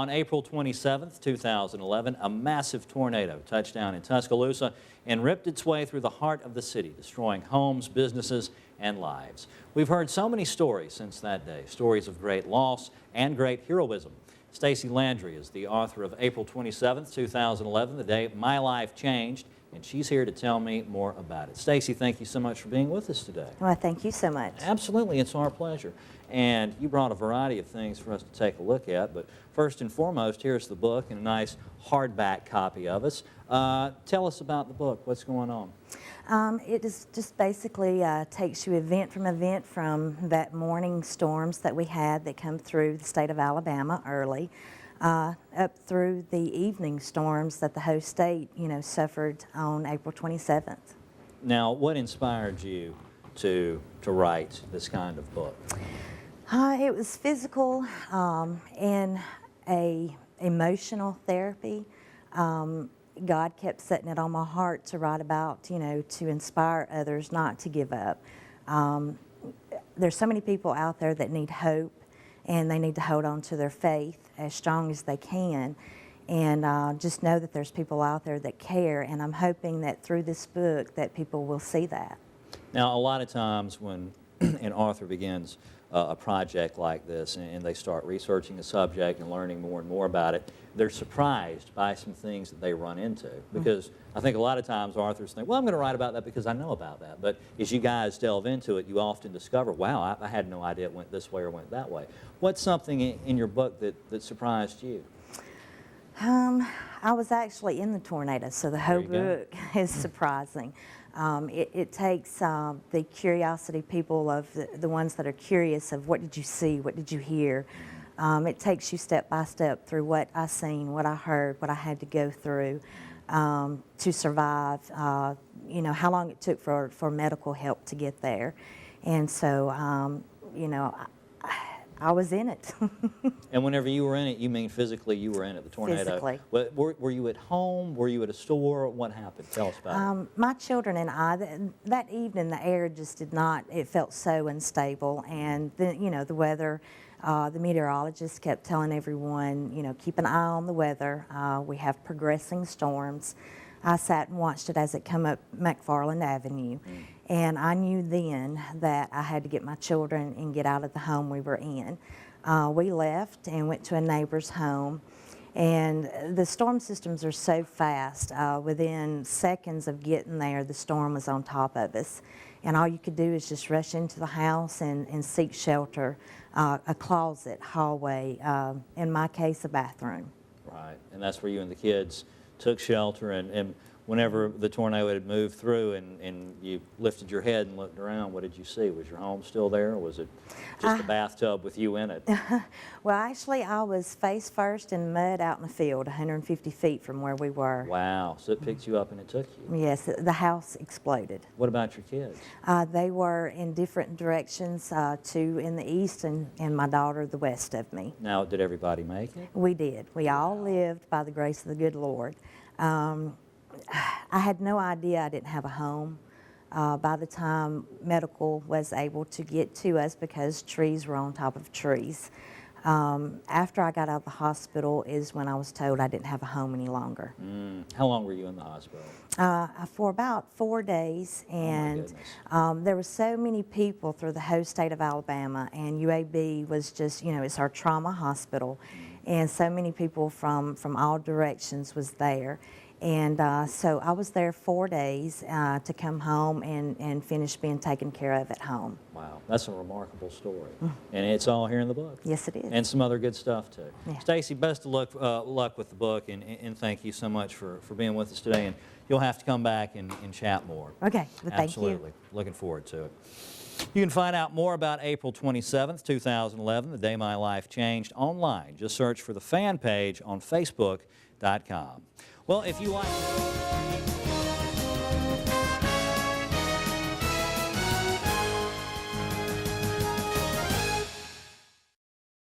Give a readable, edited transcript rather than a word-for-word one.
On April 27th, 2011, a massive tornado touched down in Tuscaloosa and ripped its way through the heart of the city, destroying homes, businesses, and lives. We've heard so many stories since that day, stories of great loss and great heroism. Stacy Landry is the author of April 27th, 2011, the day my life changed, and she's here to tell me more about it. Stacy, thank you so much for being with us today. Well, thank you so much. Absolutely, it's our pleasure. And you brought a variety of things for us to take a look at, but first and foremost, here's the book and a nice hardback copy of us. Tell us about the book. What's going on? It is just basically takes you event from that morning storms that we had that come through the state of Alabama early, up through the evening storms that the whole state, suffered on April 27th. Now, what inspired you to write this kind of book? It was physical and a emotional therapy. God kept setting it on my heart to write about, to inspire others not to give up. There's so many people out there that need hope, and they need to hold on to their faith as strong as they can, and just know that there's people out there that care, and I'm hoping that through this book that people will see that. Now, a lot of times when an author begins a project like this and they start researching a subject and learning more and more about it, they're surprised by some things that they run into. Because I think a lot of times authors think, well, I'm going to write about that because I know about that. But as you guys delve into it, you often discover, wow, I had no idea it went this way or went that way. What's something in your book that surprised you? I was actually in the tornado, so the whole book is surprising. It takes the curiosity people of the ones that are curious of what did you see, what did you hear. It takes you step by step through what I seen, what I heard, what I had to go through to survive, how long it took for medical help to get there. And so, I was in it. And whenever you were in it, you mean physically you were in it, the tornado? Physically. Were you at home? Were you at a store? What happened? Tell us about it. My children and I, that evening the air just did not, it felt so unstable, and the weather, the meteorologist kept telling everyone, keep an eye on the weather. We have progressing storms. I sat and watched it as it come up McFarland Avenue. And I knew then that I had to get my children and get out of the home we were in. We left and went to a neighbor's home. And the storm systems are so fast. Within seconds of getting there, the storm was on top of us. And all you could do is just rush into the house and seek shelter, a closet, hallway, in my case, a bathroom. Right, and that's where you and the kids took shelter, and whenever the tornado had moved through and you lifted your head and looked around, what did you see? Was your home still there, or was it just a bathtub with you in it? Well, actually, I was face first in mud out in the field, 150 feet from where we were. Wow, so it picked you up and it took you. Yes, the house exploded. What about your kids? They were in different directions, two in the east and my daughter the west of me. Now, did everybody make it? We did. We all lived by the grace of the good Lord. I had no idea I didn't have a home by the time medical was able to get to us because trees were on top of trees. After I got out of the hospital is when I was told I didn't have a home any longer. How long were you in the hospital? For about 4 days, and there were so many people through the whole state of Alabama, and UAB was just, it's our trauma hospital, and so many people from all directions was there. And so I was there 4 days to come home and finish being taken care of at home. Wow, that's a remarkable story. And it's all here in the book. Yes, it is. And some other good stuff, too. Yeah. Stacy, best of luck with the book, and thank you so much for being with us today. And you'll have to come back and chat more. Okay, well, thank you. Absolutely. Looking forward to it. You can find out more about April 27th, 2011, the day my life changed, online. Just search for the fan page on Facebook.com. Well, if you like...